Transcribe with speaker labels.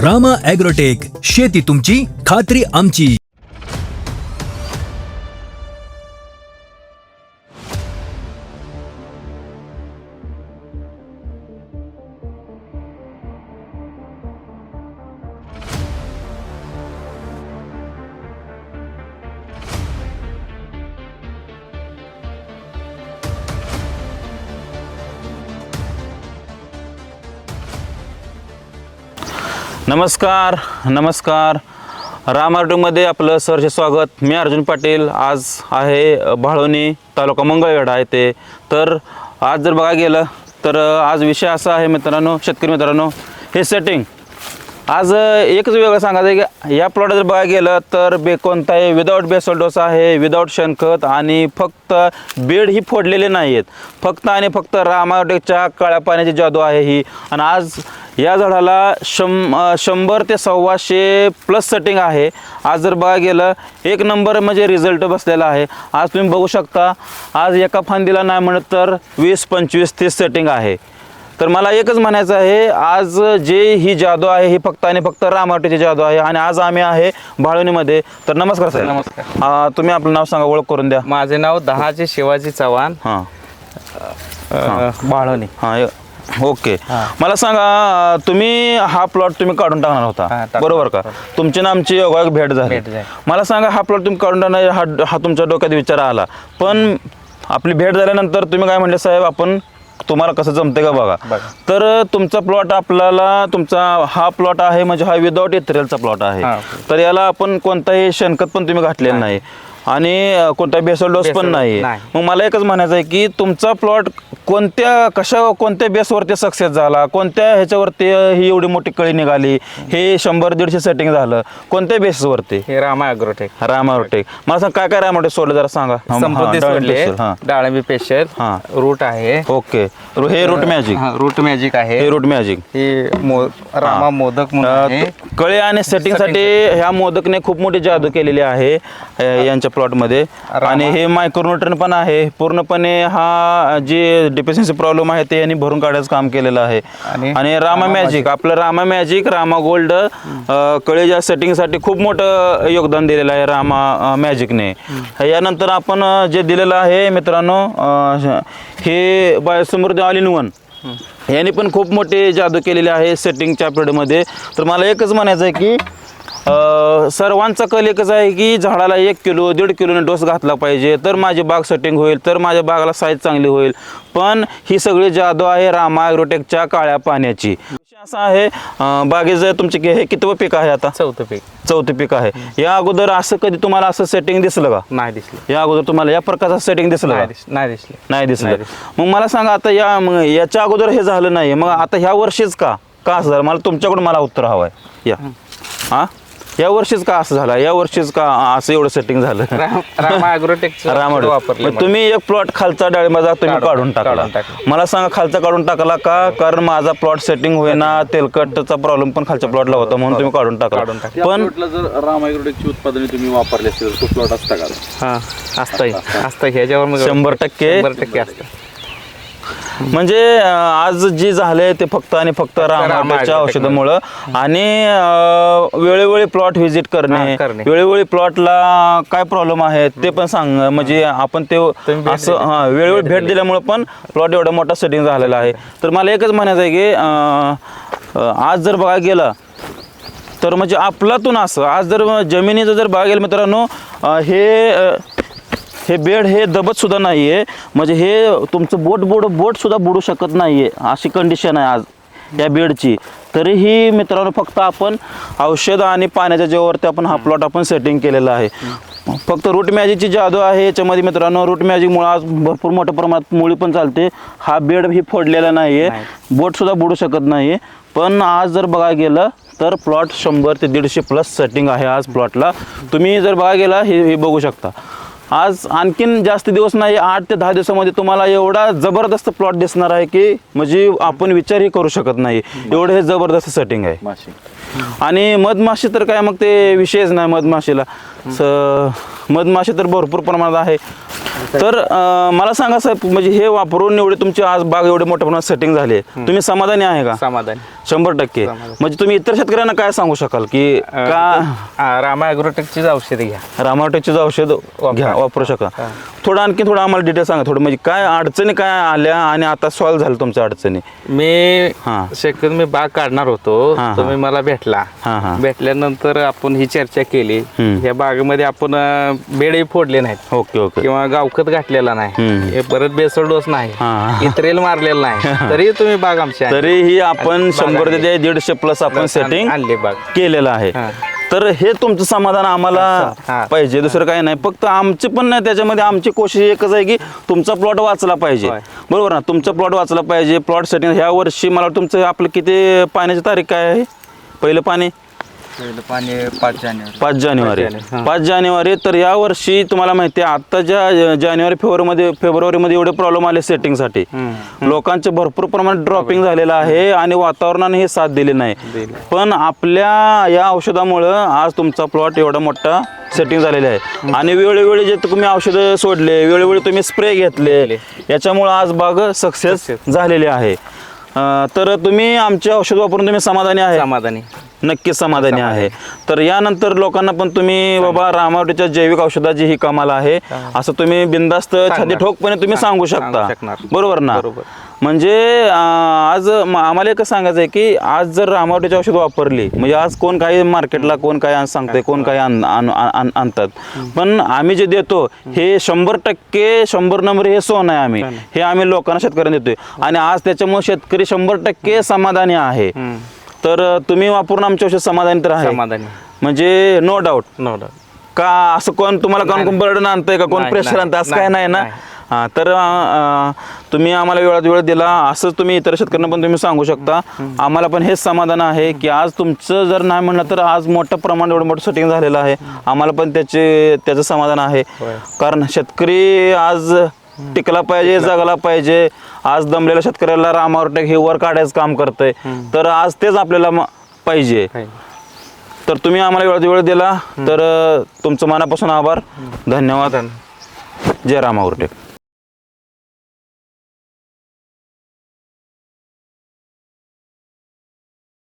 Speaker 1: Rama agrotech, शेती तुमची, खात्री आमची.
Speaker 2: नमस्कार राम ॲग्रोटेकमध्ये आपलं सहर्ष स्वागत. मी अर्जुन पाटील. आज आहे भाळवणी तालुका मंगळवेढा येथे. तर आज जर बघा गेलं तर आज विषय असा आहे मित्रांनो, शेतकरी मित्रांनो, हे सेटिंग आज एकच वेगळं सांगायचं आहे की या प्लॉट जर बघा गेलं तर कोणताही विदाऊट बेसल डोस आहे, विदाऊट शेणखत आणि फक्त बेड ही फोडलेले नाही आहेत. फक्त आणि फक्त रामा ॲग्रोटेकच्या काळ्या पाण्याची जादू आहे ही. आणि आज या झाडाला 100 ते 125 प्लस सेटिंग आहे. आज जर बघा गेलं एक नंबर म्हणजे रिझल्ट बसलेला आहे. आज तुम्ही बघू शकता, आज एका फांदीला नाही म्हणत तर 20, 25, 30 सेटिंग आहे. तर मला एकच म्हणायचं आहे, आज जे ही जादू आहे ही फक्त आणि फक्त रामा ॲग्रोटेकची जादू आहे. आणि आज आम्ही आहे भाळवणीमध्ये. तर नमस्कार साहेब.
Speaker 3: नमस्कार.
Speaker 2: तुम्ही आपलं नाव सांगा, ओळख करून द्या.
Speaker 3: माझे नाव दहाचे शिवाजी चव्हाण,
Speaker 2: हां
Speaker 3: भाळवणी.
Speaker 2: हां ओके. मला सांगा, तुम्ही हा प्लॉट तुम्ही काढून टाकणार होता, बरोबर का? तुमची ना आमची योगायोग भेट झाली. मला सांगा, हा प्लॉट तुम्ही काढून टाकणार हा तुमच्या डोक्यात विचार आला, पण आपली भेट झाल्यानंतर तुम्ही काय म्हणले, साहेब आपण तुम्हाला कसं जमते का बघा. तर तुमचा प्लॉट आपल्याला, तुमचा हा प्लॉट आहे म्हणजे हा विदाऊट इथेरियलचा प्लॉट आहे. तर याला आपण कोणताही शेणखत पण तुम्ही घातलेलं नाही आणि कोणता बेसल डोस पण नाही. मग मला एकच म्हणायचं आहे की तुमचा प्लॉट कोणत्या बेसवरती सक्सेस झाला, कोणत्या ह्याच्यावरती ही एवढी मोठी कळी निघाली, हे 100-150 सेटिंग झालं, कोणत्या बेसवरती?
Speaker 3: हे रामा ॲग्रोटेक.
Speaker 2: रामा ॲग्रोटेक. मला सांग काय रामा ॲग्रोटेक सोडलं जरा सांगा.
Speaker 3: समृद्धी सोडले, डाळिंबी स्पेशल, रूट आहे.
Speaker 2: ओके. हे रूट मॅजिक.
Speaker 3: रूट मॅजिक आहे.
Speaker 2: हे रूट मॅजिक.
Speaker 3: हे रामा मोदक म्हणून आहे.
Speaker 2: कळे आणि सेटिंग साठी ह्या मोदकने खूप मोठी जादू केलेली आहे यांच्या प्लॉट मध्ये. आणि हे मायक्रोन्यूट्रन पण आहे. पूर्णपणे हा जे डिफिशियन्सी प्रॉब्लेम आहे ते यांनी भरून काढायचं काम केलेलं आहे. आणि रामा मॅजिक, आपलं रामा मॅजिक, रामा गोल्ड कळेच्या सेटिंगसाठी खूप मोठं योगदान दिलेलं आहे रामा मॅजिकने. यानंतर आपण जे दिलेलं आहे मित्रांनो, हे बायोसमृद्धी ऑल इन वन यांनी पण खूप मोठी जादू केलेली आहे सेटिंगच्या पिरियडमध्ये. तर मला एकच म्हणायचं आहे की सर्वांचा कल एकच आहे की झाडाला 1 किलो 1.5 किलोने डोस घातला पाहिजे, तर माझी बाग सेटिंग होईल, तर माझ्या बागाला साईज चांगली होईल. पण ही सगळी जादू आहे रामा ॲग्रोटेकच्या काळ्या पाण्याची. विषय असा आहे, बागेचं तुमचे हे कितवं पीक आहे आता? चौथं पीक आहे. या अगोदर असं कधी तुम्हाला असं सेटिंग दिसलं का?
Speaker 3: नाही दिसलं.
Speaker 2: या अगोदर तुम्हाला या प्रकारचं सेटिंग दिसलं का? नाही दिसलं. मग मला सांगा, आता याच्या अगोदर हे झालं नाही, मग आता ह्या वर्षीच का असं झालं? मला तुमच्याकडून उत्तर हवं आहे. या वर्षीच का असं झालं? या वर्षीच का असं एवढं सेटिंग झालं?
Speaker 3: रामा ॲग्रोटेक
Speaker 2: वापरलं. तुम्ही एक प्लॉट खालचा डाळिंबाचा तुम्ही काढून टाकला. मला सांगा, खालचा काढून टाकला का? कारण माझा प्लॉट सेटिंग होईना, तेलकटचा प्रॉब्लेम पण खालच्या प्लॉटला होता म्हणून तुम्ही काढून टाकला. पण
Speaker 4: जर रामा ॲग्रोटेकची उत्पादने तुम्ही वापरली असेल तो प्लॉट असता का?
Speaker 3: असतं ह्याच्यावर
Speaker 2: 100%
Speaker 3: असतं.
Speaker 2: म्हणजे आज जे झालंय ते फक्त आणि फक्त रामा ॲग्रोटेकच्या औषधामुळं. आणि वेळोवेळी प्लॉट व्हिजिट करणे, वेळोवेळी प्लॉटला काय प्रॉब्लेम आहे ते पण सांग, म्हणजे आपण ते असं वेळोवेळी भेट दिल्यामुळे पण प्लॉट एवढा मोठा सेटिंग झालेला आहे. तर मला एकच म्हणायचं आहे की आज जर बघा गेलं तर म्हणजे आपलातून असं आज जर जमिनीचं जर बघा गेलं मित्रांनो, हे बेड हे दबत सुद्धा नाही आहे. म्हणजे हे तुमचं बोट सुद्धा बुडू शकत नाही आहे, अशी कंडिशन आहे आज या बेडची. तरीही मित्रांनो फक्त आपण औषध आणि पाण्याच्या जेवरती आपण हा प्लॉट आपण सेटिंग केलेला आहे. फक्त रूट मॅजिकची जादू आहे याच्यामध्ये मित्रांनो. रूट मॅजिकमुळे आज भरपूर मोठ्या प्रमाणात मुळी पण चालते. हा बेड ही फोडलेला नाही आहे, बोट सुद्धा बुडू शकत नाही आहे. पण आज जर बघा गेलं तर प्लॉट 100 ते 150 प्लस सेटिंग आहे आज प्लॉटला. तुम्ही जर बघा गेला हे बघू शकता. आज आणखीन जास्त दिवस नाही, 8 ते 10 दिवसामध्ये तुम्हाला एवढा जबरदस्त प्लॉट दिसणार आहे की म्हणजे आपण विचारही करू शकत नाही, एवढं हे जबरदस्त सेटिंग आहे. आणि मधमाशी तर काय मग ते विषयच नाही. मधमाशीला मधमाशी तर भरपूर प्रमाणात आहे. तर मला सांगा साहेब, म्हणजे हे वापरून एवढे तुमची आज बाग एवढे मोठ्या प्रमाणात सेटिंग झाली, तुम्ही समाधानी आहे का?
Speaker 3: समाधानी
Speaker 2: 100%. म्हणजे तुम्ही इतर शेतकऱ्यांना काय सांगू शकाल की का
Speaker 3: रामा ॲग्रोटेकचीच औषधे घ्या.
Speaker 2: रामावटेचे औषध घ्या, वापरू शका. थोडं आम्हाला डिटेल सांगा थोडं, म्हणजे काय अडचणी काय आल्या आणि आता सॉल्व्ह झालं तुमच्या अडचणी?
Speaker 3: मी मी बाग काढणार होतो, तुम्ही मला भेटला. भेटल्यानंतर आपण ही चर्चा केली. या बागेमध्ये आपण बेडही फोडले नाहीत.
Speaker 2: ओके
Speaker 3: किंवा गावखत घातलेला नाही, परत बेसळ डोस नाही, इत्रेल मारलेला नाही, तरी तुम्ही बाग आमची
Speaker 2: तरीही आपण 100 ते 150 प्लस आपण सेटिंग
Speaker 3: आणली बाग
Speaker 2: केलेलं आहे. तर हे तुमचं समाधान आम्हाला पाहिजे, दुसरं काही नाही. फक्त आमचे पण नाही, त्याच्यामध्ये आमची कोशिश एकच आहे की तुमचा प्लॉट वाचला पाहिजे. बरोबर ना, तुमचा प्लॉट वाचला पाहिजे. प्लॉट सेटिंग ह्या वर्षी मला वाटतं तुमचं आपलं किती पाण्याची तारीख काय आहे? पहिलं पाणी 5 जानेवारी. तर या वर्षी तुम्हाला माहिती आहे आत्ताच्या जानेवारी फेब्रुवारीमध्ये एवढे प्रॉब्लेम आले सेटिंगसाठी. लोकांचे भरपूर प्रमाणात ड्रॉपिंग झालेलं आहे आणि वातावरणाने हे साथ दिली नाही. पण आपल्या या औषधामुळं आज तुमचा प्लॉट एवढा मोठा सेटिंग झालेले आहे. आणि वेळोवेळी जे तुम्ही औषधं सोडले, वेळोवेळी तुम्ही स्प्रे घेतले, याच्यामुळं आज बाग सक्सेस झालेली आहे. तर तुम्ही आमचे औषध वापरून तुम्ही समाधानी आहे?
Speaker 3: समाधानी,
Speaker 2: नक्कीच समाधानी आहे. तर यानंतर लोकांना पण तुम्ही बाबा रामावटीच्या जैविक औषधाची ही कमाल आहे असं तुम्ही बिनधास्त छाती ठोकपणे तुम्ही सांगू शकता. बरोबर ना? म्हणजे आज आम्हाला एकच सांगायचं आहे की आज जर रामावटीची औषध वापरली, म्हणजे आज कोण काही मार्केटला कोण काय सांगते, कोण काय आणतात, पण आम्ही जे देतो हे 100% 100 नंबर हे सोनं आहे. हे आम्ही लोकांना शेतकऱ्यांना देतोय आणि आज त्याच्यामुळे शेतकरी 100% समाधानी आहे. तर तुम्ही वापरून आमच्या औषध समाधानी तर आहे, म्हणजे नो डाऊट. का असं कोण तुम्हाला कोण बर्डन आणतंय का, कोण प्रेशर आणतं, असं काय नाही ना? तर तुम्ही आम्हाला वेळात वेळ दिला, असंच तुम्ही इतर शेतकऱ्यांना पण तुम्ही सांगू शकता. आम्हाला पण हेच समाधान आहे की आज तुमचं जर नाही म्हणलं तर आज मोठ्या प्रमाणात एवढं मोठं सेटिंग झालेलं आहे. आम्हाला पण त्याचं समाधान आहे. कारण शेतकरी आज टिकला पाहिजे, जगला पाहिजे. आज दमलेल्या शेतकऱ्याला रामावटेक हे वर काढायचं काम करतंय, तर आज तेच आपल्याला पाहिजे. तर तुम्ही आम्हाला वेळात वेळ दिला, तर तुमचं मनापासून आभार, धन्यवाद. जय रामावटेक.